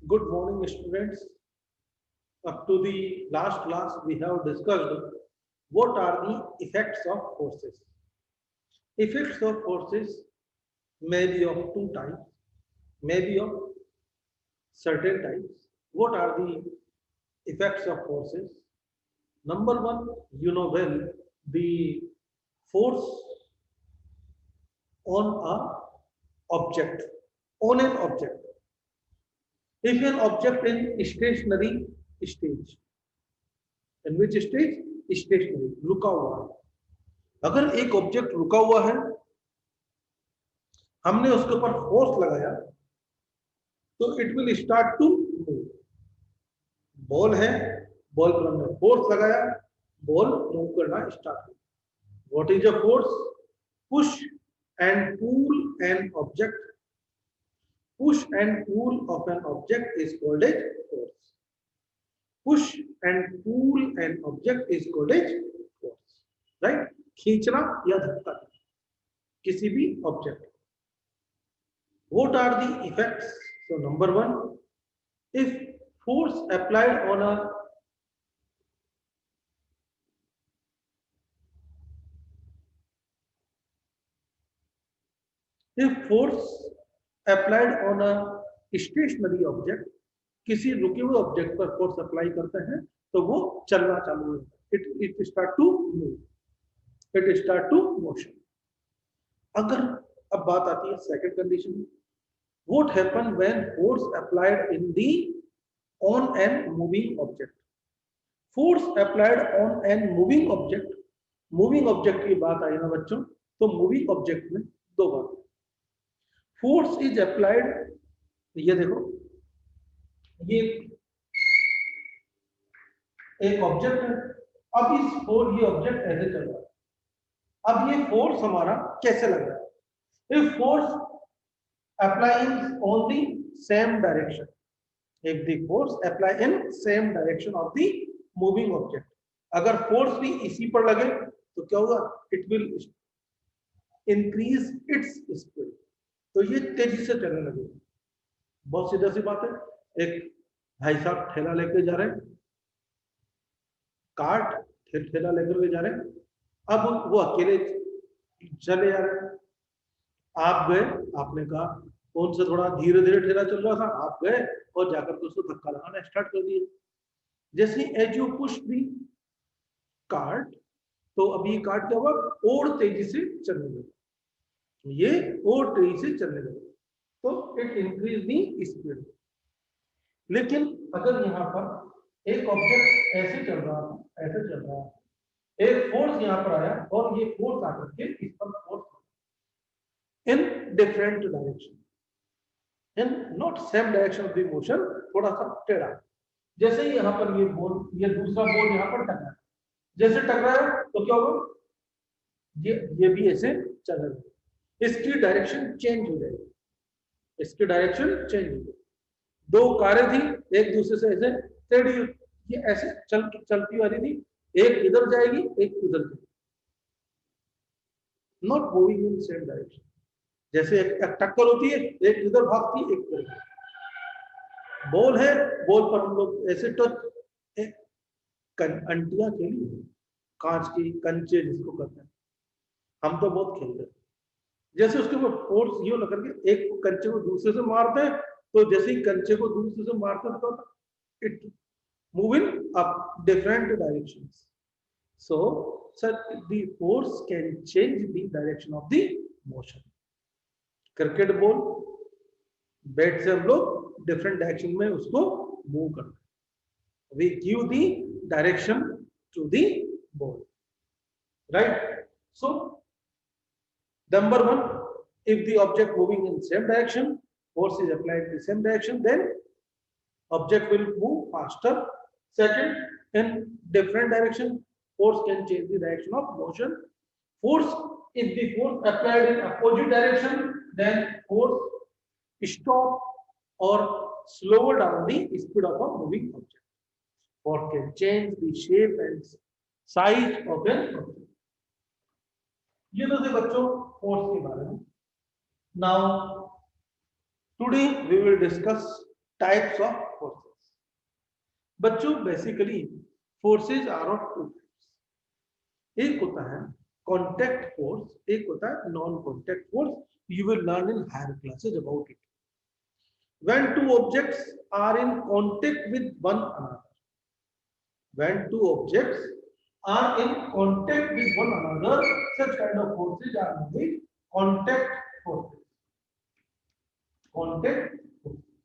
Good morning, students. Up to the last class, we have discussed what are the effects of forces. Effects of forces may be of two types, may be of certain types. What are the effects of forces? Number one, you know well, the force on a object, on an object. If an object in stationary stage, in which stage? Stationary, रुका हुआ है. अगर एक object रुका हुआ है, हमने उसके ऊपर फोर्स लगाया, तो it will start to move. Ball है, बॉल पर हमने फोर्स लगाया, बॉल मूव करना स्टार्ट हुआ. What is a force? Push and pull an object. Push and pull of an object is called as force. Push and pull an object is called as force. Right? खींचना या धक्का किसी भी object. What are the effects? So number one, if force applied on a applied on a stationary object, किसी रुके हुए object पर force apply करते हैं तो वो चलना चालू होता है. It start to move, it start to motion. अगर अब बात आती है सेकंड कंडीशन में, what happen when force applied in the on an moving object. Force applied on an moving object. Moving object की बात आई ना बच्चों, तो मूविंग ऑब्जेक्ट में दो बात. फोर्स इज अप्लाइड, ये देखो, ये एक ऑब्जेक्ट है. अब इस फोर्स, ये ऑब्जेक्ट ऐसे चल रहा है. अब ये फोर्स हमारा कैसे लग रहा है? If force applying on the same direction, if the force apply in same direction of the moving object. अगर फोर्स भी इसी पर लगे तो क्या होगा? It will increase its speed. तो ये तेजी से चलने लगेगा. बहुत सीधा सी बात है. एक भाई साहब ठेला लेकर जा रहे हैं, कार्ट ठेला लेकर के जा रहे हैं. अब वो अकेले चले जा रहे हैं. आप गए, आपने कहा कौन से थोड़ा धीरे धीरे ठेला चल रहा था, आप गए और जाकर के उसको धक्का लगाना स्टार्ट कर दिए. जैसे as you push the cart, तो अभी कार्ट क्या हुआ? और तेजी से चलने लगा. ये और तेजी से चलने लगे तो इट इंक्रीज दी स्पीड. लेकिन अगर यहाँ पर एक ऑब्जेक्ट ऐसे चल रहा था, ऐसे चल रहा है, एक फोर्स यहाँ पर आया और ये फोर्स आकर के इस पर force in different direction, in not same direction of the motion, थोड़ा सा टेढ़ा. जैसे ही यहाँ पर ये बॉल, ये दूसरा बॉल यहाँ पर टकराया, जैसे टकराया तो क्या होगा? ये भी ऐसे चल रहा है. इसकी डायरेक्शन चेंज हो जाएगी, इसकी डायरेक्शन चेंज हो जाएगी. दो कारें थी, एक दूसरे से ऐसे टेढ़ी, ये ऐसे चलती आ रही थी. एक इधर जाएगी, एक उधर जाएगी, not moving in same direction. जैसे एक टक्कर होती है, एक इधर भागती है, एक इधर. बॉल है, बॉल पर हम लोग ऐसे टच, अंटियां खेली, कांच की कंचे जिसको कहते हैं, हम तो बहुत खेलते हैं. जैसे उसके ऊपर फोर्स ये लग करके एक कंचे को दूसरे से मारते हैं, तो जैसे ही कंचे को दूसरे से मारते हैं तो it move in up different directions. So sir the force can change the direction of the motion. Cricket ball, bat से हम लोग डिफरेंट डायरेक्शन में उसको मूव करते हैं. We give the direction to the ball, right? So number one, if the object moving in same direction, force is applied in the same direction, then object will move faster. Second, in different direction, force can change the direction of motion. Force, if the force applied in opposite direction, then force stop or slow down the speed of a moving object. Force can change the shape and size of an object. ये तो थे बच्चों force के बारे में. Now today we will discuss types of forces. बच्चों basically forces are of two types, एक होता है कॉन्टैक्ट फोर्स, एक होता है non contact force. You will learn in higher classes about it. When two objects are in contact with one another, when two objects are in contact with one another, such kind of forces are known as contact forces. Contact forces.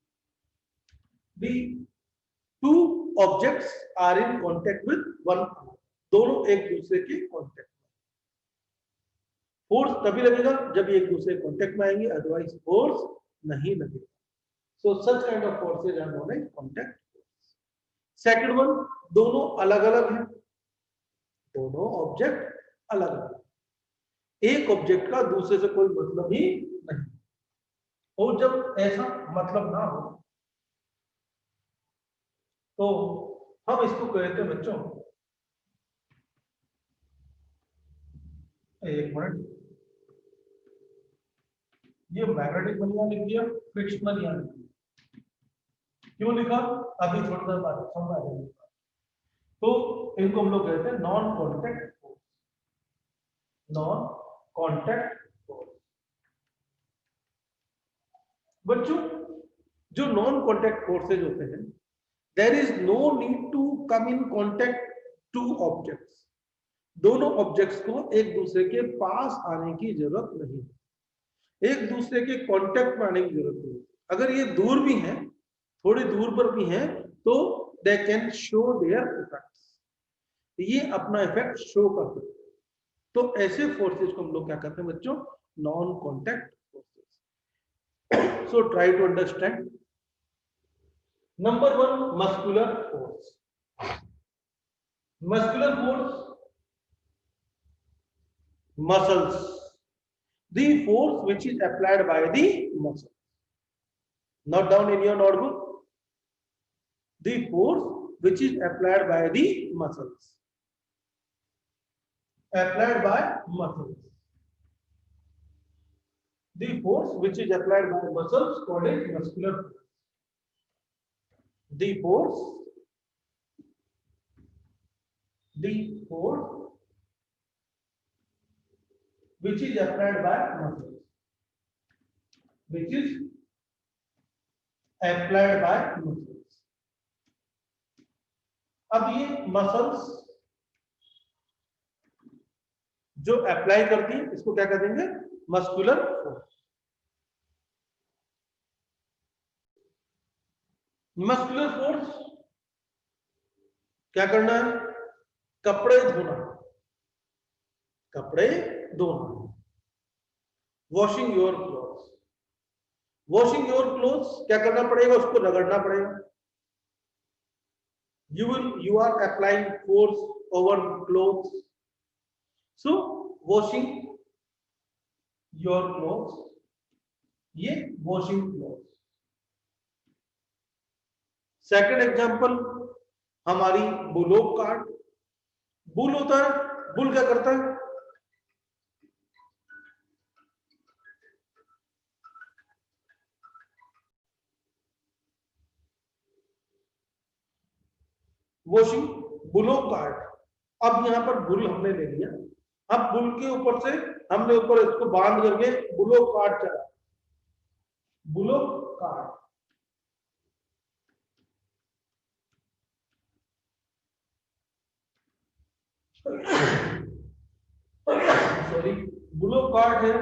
The two objects are in contact with one another. दोनों एक दूसरे के contact में। Force तभी लगेगा जब एक दूसरे कांटेक्ट में आएंगे, अदरवाइज फोर्स नहीं लगेगा। So such kind of forces are known as contact force. Second one, दोनों अलग-अलग हैं, दोनों ऑब्जेक्ट अलग-अलग, एक ऑब्जेक्ट का दूसरे से कोई मतलब ही नहीं। और जब ऐसा मतलब ना हो तो हम इसको कहते हैं बच्चों, एक मिनट, ये मैग्नेटिक बनियान लिख दिया, फ्रिक्शनल बनियान लिख दिया। क्यों लिखा अभी थोड़ी देर बाद समझ आ जाएगा। तो इनको हम लोग कहते हैं non contact force, non contact force. बच्चों जो नॉन कॉन्टैक्ट फोर्सेज होते हैं, there is no need to come in contact to objects, दोनों ऑब्जेक्ट्स को एक दूसरे के पास आने की जरूरत नहीं, एक दूसरे के कांटेक्ट में आने की जरूरत नहीं। अगर ये दूर भी हैं, थोड़ी दूर पर भी हैं, तो they can show their effects, ये अपना इफेक्ट शो करते हैं। तो ऐसे फोर्सेज को हम लोग क्या करते हैं बच्चों, non contact forces. So try to understand. Number one, muscular force. Muscular force, muscles, the force which is applied by the muscle. Note down in your notebook, the force which is applied by the muscles, applied by muscles, the force which is applied by muscles called as muscular force. The force which is applied by muscles, which is applied by muscles. अब ये muscles जो apply करती है, इसको क्या कर देंगे, muscular force. Muscular force क्या करना है, कपड़े धोना, कपड़े धोना, washing your clothes, washing your clothes क्या करना पड़ेगा, उसको रगड़ना पड़ेगा। you are applying force over clothes, so washing your clothes, ये washing clothes। सेकंड एग्जांपल हमारी बुलो कार्ड। बुल होता है, बुल क्या करता है, वॉशिंग बुलो कार्ड। अब यहां पर बुल हमने ले लिया, अब बुल के ऊपर से हमने ऊपर इसको बांध करके बुलो कार्ड चला, Bulo card. Sorry, Bulo card है,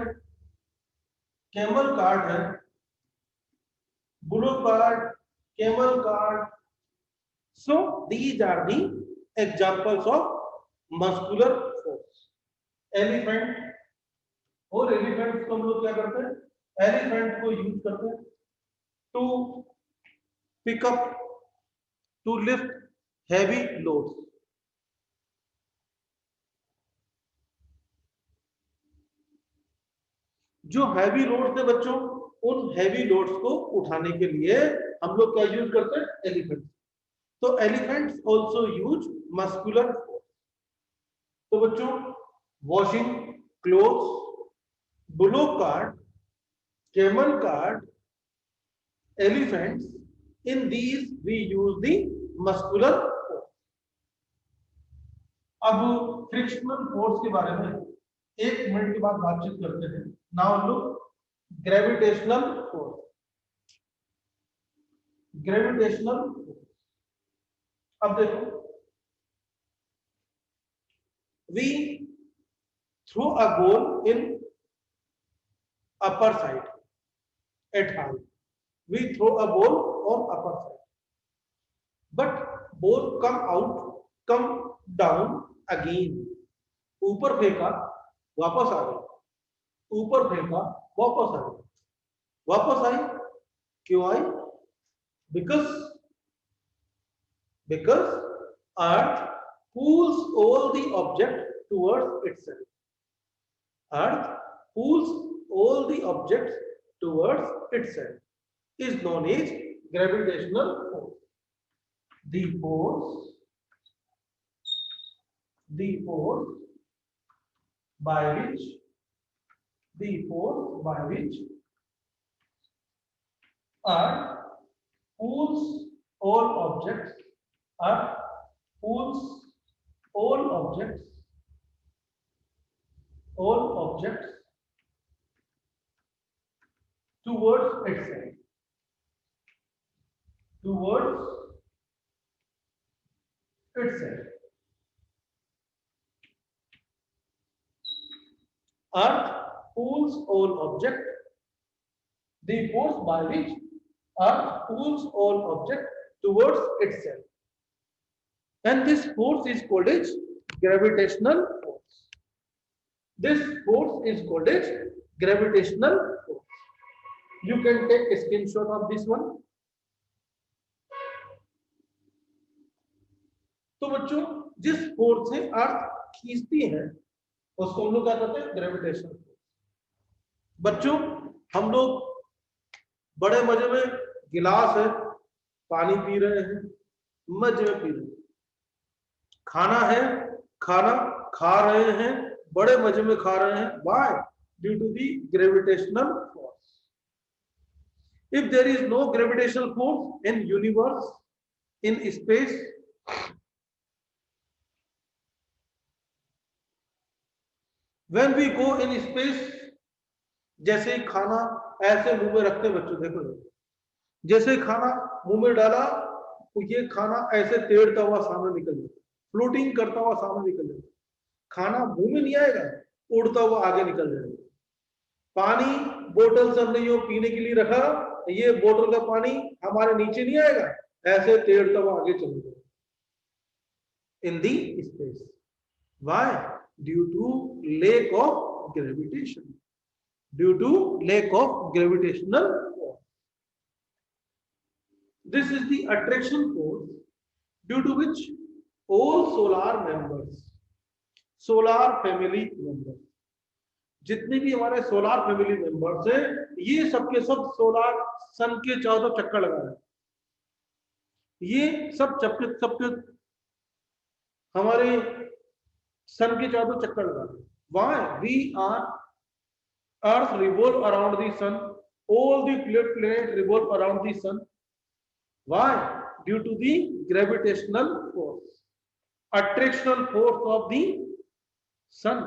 कैमल कार्ड है, Bulo card, camel card. So these are the examples of muscular force. Elephant, और एलिफेंट को हम लोग क्या करते हैं, एलिफेंट को यूज करते हैं to pick up, to lift heavy loads. जो हैवी लोड्स है बच्चों, उन हैवी लोड्स को उठाने के लिए हम लोग क्या यूज करते हैं, एलिफेंट। तो elephants also use muscular force. तो बच्चों washing clothes, Bulo cart, camel cart, elephants, In these we use the muscular force. अब फ्रिक्शनल फोर्स के बारे में 1 मिनट के बाद बातचीत करते हैं. Now look gravitational force. Gravitational force. अब देखो, we throw a ball in upper side at height. We throw a ball on upper side, but ball come down again. ऊपर फेंका वापस आ गया, ऊपर फेंका वापस आ गया, वापस आई. क्यों आई? because earth pulls all the object towards itself. Earth pulls all the objects towards itself is known as gravitational force. The force by which Earth pulls all objects towards itself. Earth pulls all objects. The force by which Earth pulls all objects towards itself, and this force is called as gravitational force. This force is called as gravitational force. You can take a screenshot of this one. तो बच्चों, जिस force से अर्थ खींचती है उसको हम लोग क्या कहते हैं? Gravitational force. बच्चों, हम लोग बड़े मजे में गिलास है, पानी पी रहे हैं, मजे में पी रहे हैं. खाना है, खाना खा रहे हैं, बड़े मजे में खा रहे हैं. Why? Due to the gravitational force. If there is no gravitational force in universe, in space, when we go in space, जैसे ही खाना ऐसे मुंह में रखते हैं बच्चों, देखो जैसे खाना मुंह में डाला तो ये खाना ऐसे तैरता हुआ सामने निकल जाता, फ्लोटिंग करता हुआ सामने निकल जाता. खाना मुंह में नहीं आएगा, उड़ता हुआ आगे निकल जाएगा. पानी बोतल से हमने यो पीने के लिए रखा, ये बोतल का पानी हमारे नीचे नहीं आएगा, ऐसे तैरता हुआ आगे चल जाएगा in the space. Why? Due to lack of gravitation. Due to lack of gravitational force. This is the attraction force due to which all solar family members, जितने भी हमारे सोलार फैमिली मेंबर्स हैं, ये सबके सब सोलार सन के चारों तरफ चक्कर लगा रहे हैं. ये सब सबके हमारे सन के चारों तरफ चक्कर लगा रहे हैं. Why? We are Earth revolve around the sun. All the planets revolve around the sun. Why? Due to the gravitational force, attractional force of the sun.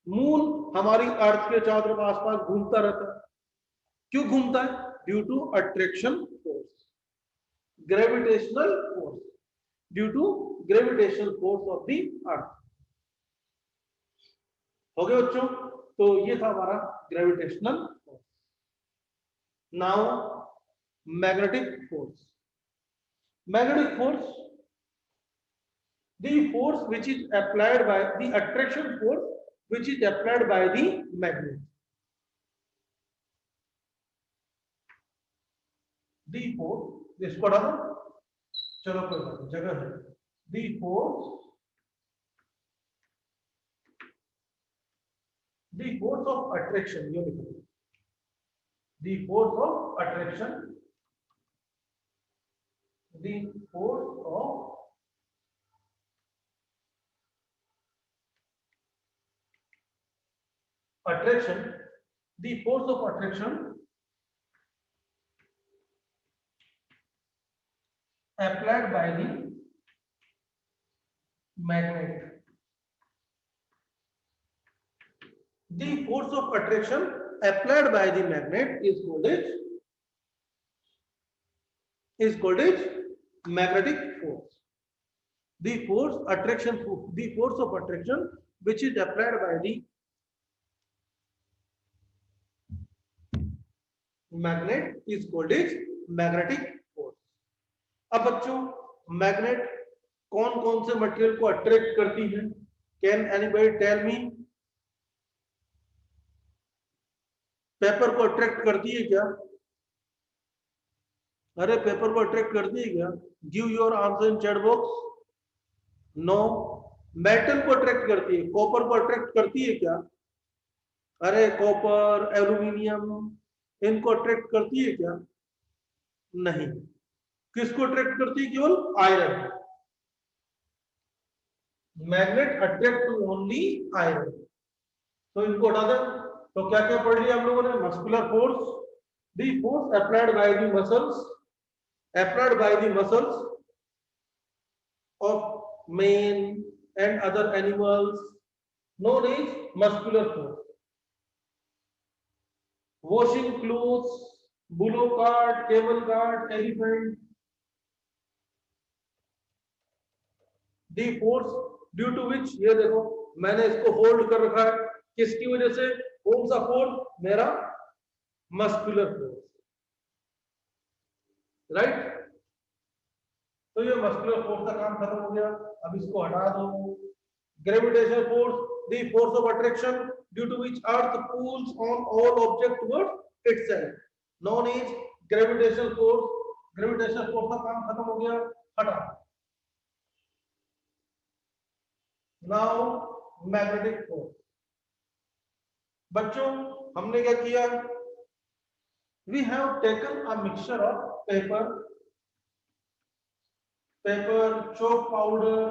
Moon हमारी अर्थ के चारों तरफ आसपास घूमता रहता है. क्यों घूमता है? Due to attraction force, gravitational force, due to gravitational force of the earth. हो गया बच्चों? तो ये था हमारा gravitational force. Now magnetic force. Magnetic force, the force which is applied by the attraction force which is applied by the magnet. The force, this पढ़ा ना, चलो कोई बात नहीं, जगह है. The force of attraction, ये लिखो. The force of attraction, the force of attraction, the force of attraction applied by the magnet. The force of attraction applied by the magnet is called as magnetic force. The force of attraction which is applied by the magnet is called as magnetic force. अब बच्चों magnet कौन कौन से material को attract करती है? Can anybody tell me? Paper को attract करती है क्या? अरे पेपर को अट्रैक्ट करती है क्या? Give your answer in chat box. No. Metal को अट्रैक्ट करती है. कॉपर को अट्रैक्ट करती है क्या? अरे कॉपर, एल्यूमिनियम, इनको अट्रैक्ट करती है क्या? नहीं. किसको अट्रैक्ट करती है? केवल iron. Magnet attract to only iron. तो इनको हटा दें. तो क्या क्या पढ़ लिया हम लोगों ने? Muscular force, the force applied by the muscles of men and other animals known as muscular force. Washing clothes, bull cart, camel cart, elephant. The force due to which, ये देखो मैंने इसको होल्ड कर रखा है, किसकी वजह से? कौन सा फोर्स? मेरा मस्कुलर फोर्स. राइट. तो ये मस्कुलर फोर्स का काम खत्म हो गया. अब इसको हटा दो. Gravitational force, the force of attraction due to which earth pulls on all object towards itself, known as gravitational force. Gravitational force का काम खत्म हो गया. हटा. Now magnetic force. बच्चों हमने क्या किया? We have taken a mixture of paper, chalk powder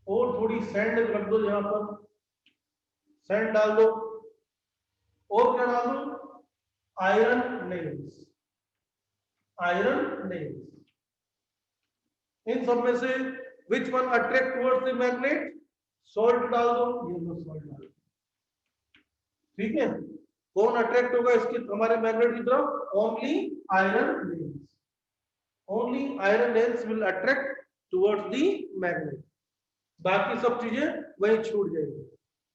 और थोड़ी सैंड रख दो. यहां पर सैंड डाल दो. और क्या डाल दो? Iron nails. इन सब में से which one attract towards the magnet? Salt डाल दो. ये लो सॉल्ट डाल दो. ठीक है. कौन अट्रैक्ट होगा इसकी हमारे मैग्नेट की तरफ? Only iron nails. Only iron nails will attract towards the magnet. बाकी सब चीजें वही छूट जाएगी.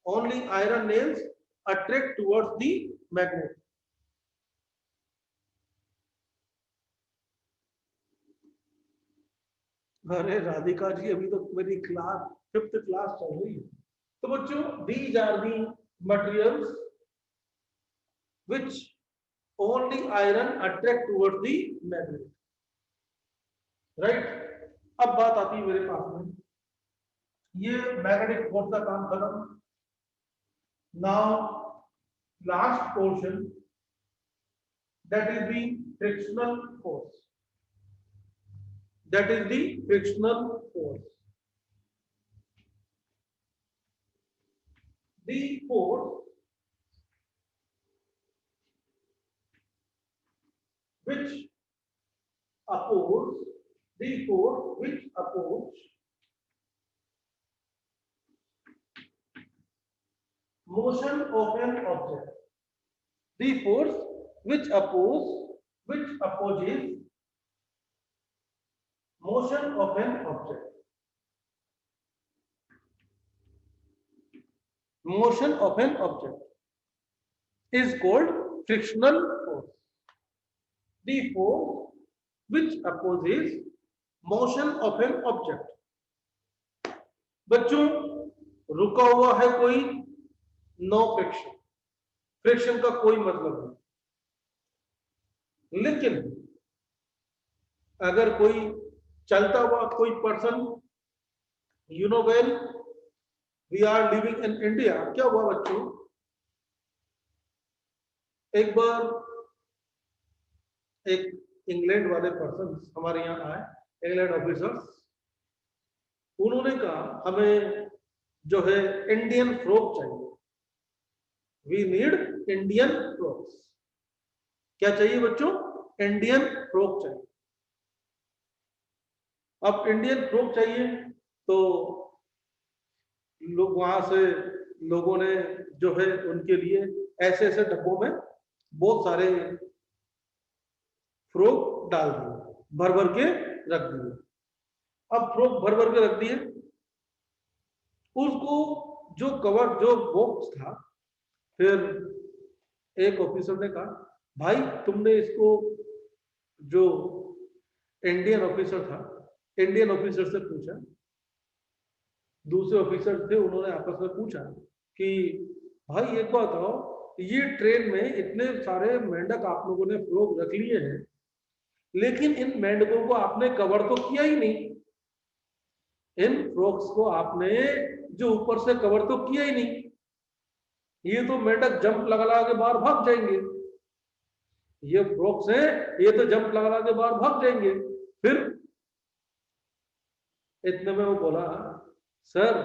Only iron nails attract towards the magnet. अरे राधिका जी अभी तो मेरी क्लास 5th क्लास चल रही है. तो बच्चों these are the materials which only iron attract towards the magnet. Right. अब बात आती है मेरे पास में. ये मैग्नेटिक फोर्स का काम खत्म. Now last portion, that is the frictional force. That is the frictional force. The force which oppose motion of an object. The force which opposes motion of an object. Motion of an object is called frictional force. The force which opposes motion of an object. बच्चों रुका हुआ है कोई? No friction. Friction का कोई मतलब नहीं. लेकिन अगर कोई चलता हुआ कोई person, you know well we are living in India. क्या हुआ बच्चों? एक बार एक इंग्लैंड वाले पर्सन हमारे यहाँ आए, इंग्लैंड ऑफिसर्स. उन्होंने कहा हमें जो है इंडियन फ्रॉक चाहिए. We need Indian frocks. क्या चाहिए बच्चों? इंडियन फ्रॉक चाहिए। अब इंडियन फ्रॉक चाहिए तो लोग वहां से लोगों ने जो है उनके लिए ऐसे ऐसे डब्बों में बहुत सारे फ्रॉक डाल दिए, भर भर के रख दिए। अब फ्रॉक भर भर के रख दिए, उसको जो कवर जो बॉक्स था, फिर एक ऑफिसर ने कहा भाई तुमने इसको, जो इंडियन ऑफिसर था, इंडियन ऑफिसर से पूछा, दूसरे ऑफिसर थे, उन्होंने आपस में पूछा कि भाई एक बात बताओ, ये ट्रेन में इतने सारे मेंढक आप लोगों ने फ्रॉक रख लिए हैं, लेकिन इन मेंढकों को आपने कवर तो किया ही नहीं, इन फ्रॉक्स को आपने जो ऊपर से कवर तो किया ही नहीं, ये तो मेंढक जंप लगा लगा के बाहर भाग जाएंगे, ये फ्रॉक्स हैं, ये तो जंप लगा लगा के बाहर भाग जाएंगे। फिर इतने में वो बोला sir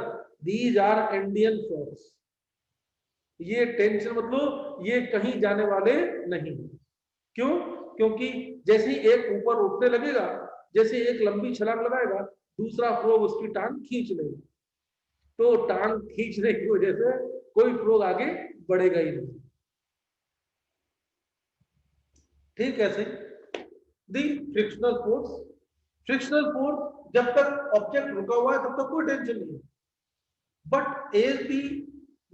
these are Indian frocks, ये टेंशन मतलब ये कहीं जाने वाले नहीं। क्यों? क्योंकि जैसे एक ऊपर उठने लगेगा, जैसे एक लंबी छलांग लगाएगा, दूसरा फ्रॉग उसकी टांग खींच लेगा, तो टांग खींचने की वजह से कोई फ्रॉग आगे बढ़ेगा ही नहीं। ठीक है सही। दी फ्रिक्शनल फोर्स, फ्रिक्शनल फोर्स जब तक ऑब्जेक्ट रुका हुआ है तब तक कोई टेंशन नहीं है, but as the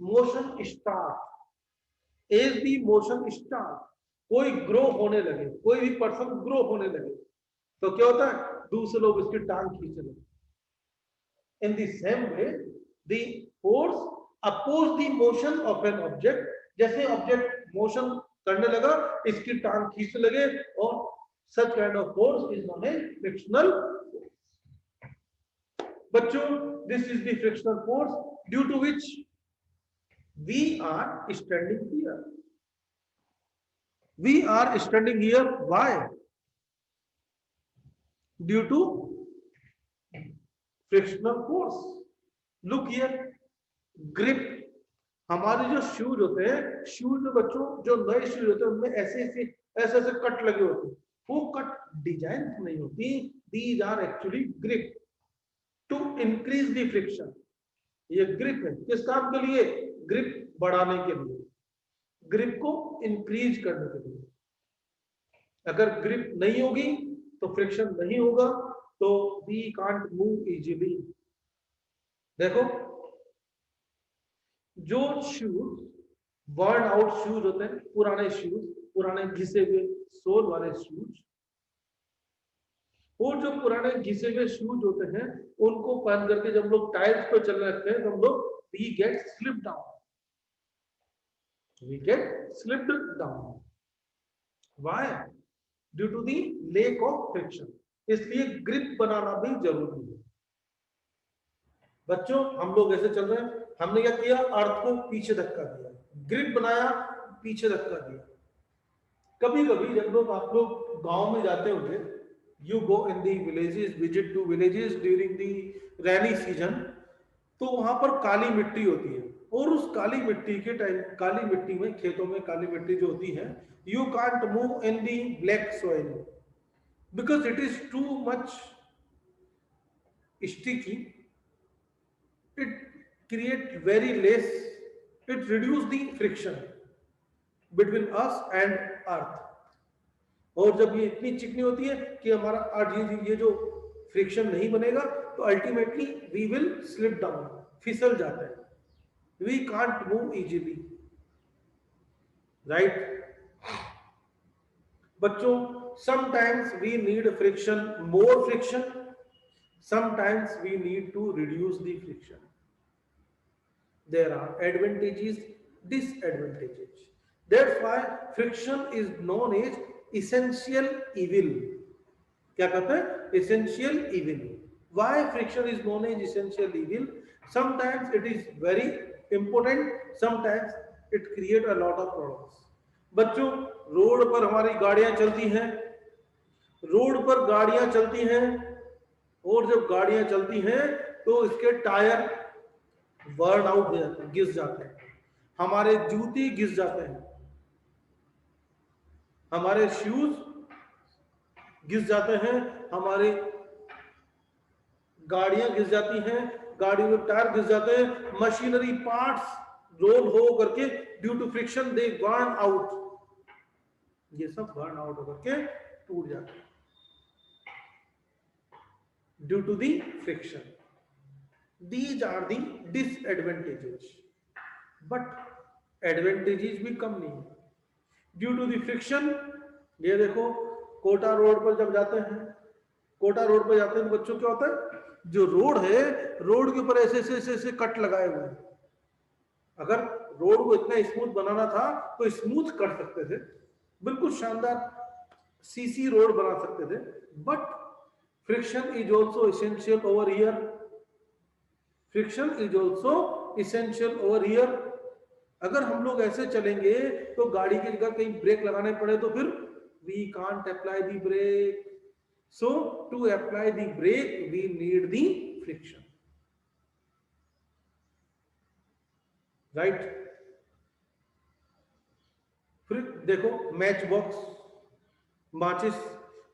motion start, as the motion start, कोई ग्रो होने लगे, कोई भी पर्सन ग्रो होने लगे, तो क्या होता है? दूसरे लोग इसकी टांग खींचने लगे। In the same way the force oppose the motion of an object, जैसे ऑब्जेक्ट मोशन करने लगा, इसकी टांग खींचने लगे, और such kind of force is known as frictional force. बच्चों, this is the frictional force due to which we are standing here. We are standing here. Why? Due to frictional force. Look here. Grip. हमारे जो shoes होते हैं, shoes में बच्चों जो नए shoes होते हैं उनमें ऐसे ऐसे कट लगे होते हैं, वो कट डिजाइन नहीं होती, these are actually grip to increase the friction. ये ग्रिप है किस काम के लिए? ग्रिप बढ़ाने के लिए, ग्रिप को इंक्रीज करने के लिए। अगर ग्रिप नहीं होगी तो फ्रिक्शन नहीं होगा, तो वी कांट मूव इजीली। देखो जो शूज बर्न आउट शूज होते हैं, पुराने शूज, पुराने घिसे हुए सोल वाले शूज, और जो पुराने घिसे हुए शूज होते हैं उनको पहन करके जब लोग टायर्स पे चलने लगते हैं तो हम लोग we get slip down, we get slipped down. Why? Due to the lack of friction. इसलिए ग्रिप बनाना भी जरूरी है। बच्चों हम लोग ऐसे चल रहे हैं, हमने क्या किया? अर्थ को पीछे धक्का दिया, ग्रिप बनाया, पीछे धक्का दिया। कभी कभी जब लोग आप लोग गांव में जाते होंगे, you go in the villages, visit to villages during the rainy season, तो वहां पर काली मिट्टी होती है, और उस काली मिट्टी के टाइम, काली मिट्टी में, खेतों में काली मिट्टी जो होती है, you can't move in the black soil because it is too much sticky, it create very less, it reduce the friction between us and earth। और जब ये इतनी चिकनी होती है कि हमारा आज ये जो फ्रिक्शन नहीं बनेगा, तो ultimately we will slip down, फिसल जाता है, we can't move easily, right? बच्चों sometimes we need friction, more friction, sometimes we need to reduce the friction. There are advantages, disadvantages, that's why friction is known as essential evil। क्या कहते हैं? essential evil। why friction is known as essential evil? sometimes it is very important, sometimes it create a lot of problems। बच्चों road पर हमारी गाड़ियां चलती हैं, road पर गाड़ियां चलती हैं, और जब गाड़ियां चलती हैं तो इसके टायर बर्न आउट हो जाते हैं, घिस जाते हैं, हमारे जूते घिस जाते हैं, हमारे शूज घिस जाते हैं, हमारी गाड़ियां घिस जाती हैं, गाड़ियों में टायर घिस जाते हैं, मशीनरी पार्ट्स रोल हो करके due to friction they burn out, ये सब बर्न आउट होकर के टूट जाते हैं due to the friction. These are the disadvantages, but advantages भी कम नहीं है. ड्यू टू दी फ्रिक्शन, ये देखो कोटा रोड पर जब जाते हैं, कोटा रोड पर जाते हैं तो बच्चों क्या होता है, जो रोड है रोड के ऊपर ऐसे ऐसे ऐसे कट लगाए हुए हैं. अगर रोड को इतना स्मूथ बनाना था तो स्मूथ कर सकते थे, बिल्कुल शानदार सीसी रोड बना सकते थे. But friction is also essential over here, friction is also essential over here. अगर हम लोग ऐसे चलेंगे तो गाड़ी की जगह कहीं ब्रेक लगाने पड़े तो फिर we can't apply the brake. So to apply the brake we need the friction, right. फिर देखो मैच बॉक्स, माचिस,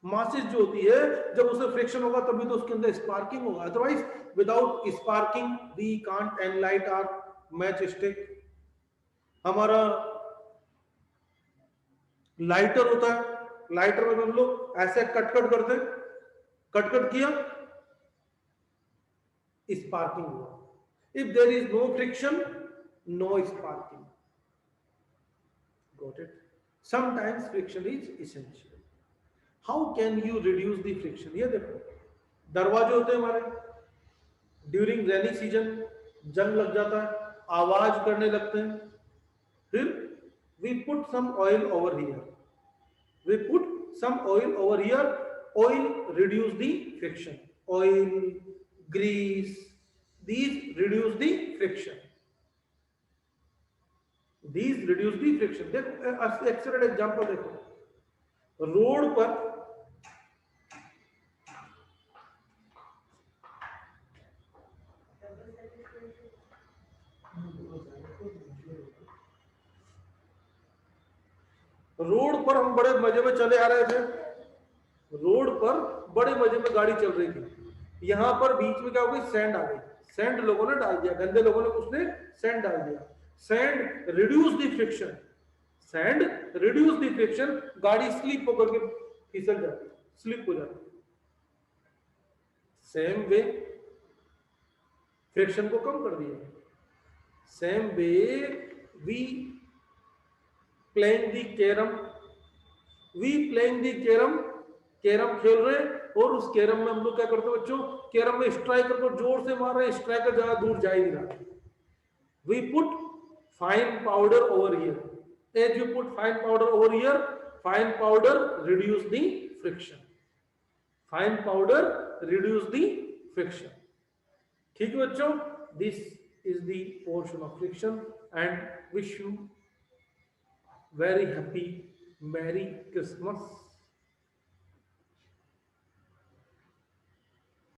माचिस जो होती है जब उसमें फ्रिक्शन होगा तभी तो उसके अंदर स्पार्किंग होगा, otherwise without sparking we can't enlight our match stick. हमारा लाइटर होता है, लाइटर में हम लोग ऐसे कट करते, कट किया, स्पार्किंग हुआ. If there is no friction, no sparking. Got it. Sometimes friction is essential. How can you reduce the friction? ये देखो दरवाजे होते हैं हमारे, ड्यूरिंग रेनी सीजन जंग लग जाता है, आवाज करने लगते हैं, फिर we put some oil over here, we put some oil over here. Oil reduce the friction, oil, grease, these reduce the friction, these reduce the friction. देखो एक्सीडेंट एग्जांपल देखो, रोड पर हम बड़े मजे में चले आ रहे थे, रोड पर बड़े मजे में गाड़ी चल रही थी, यहां पर बीच में क्या हो गई, सैंड आ गई. सैंड लोगों ने डाल दिया, गंदे लोगों ने उसने सैंड डाल दिया. Sand reduce the friction, sand reduce the friction, गाड़ी स्लिप होकर के फिसल जाती, स्लिप हो जाती. सेम वे फ्रिक्शन को कम कर दिया. Same way we playing the carrom, we playing the carrom, carrom खेल रहे हैं और उस कैरम में हम लोग क्या करते हैं बच्चों, कैरम में स्ट्राइकर को जोर से मार रहे हैं, स्ट्राइकर ज्यादा दूर जा ही नहीं रहा. We put fine powder over here, as you put fine powder over here, fine powder reduce the friction, fine powder reduce the friction. ठीक है बच्चों, this is the portion of friction and wish you very happy Merry Christmas.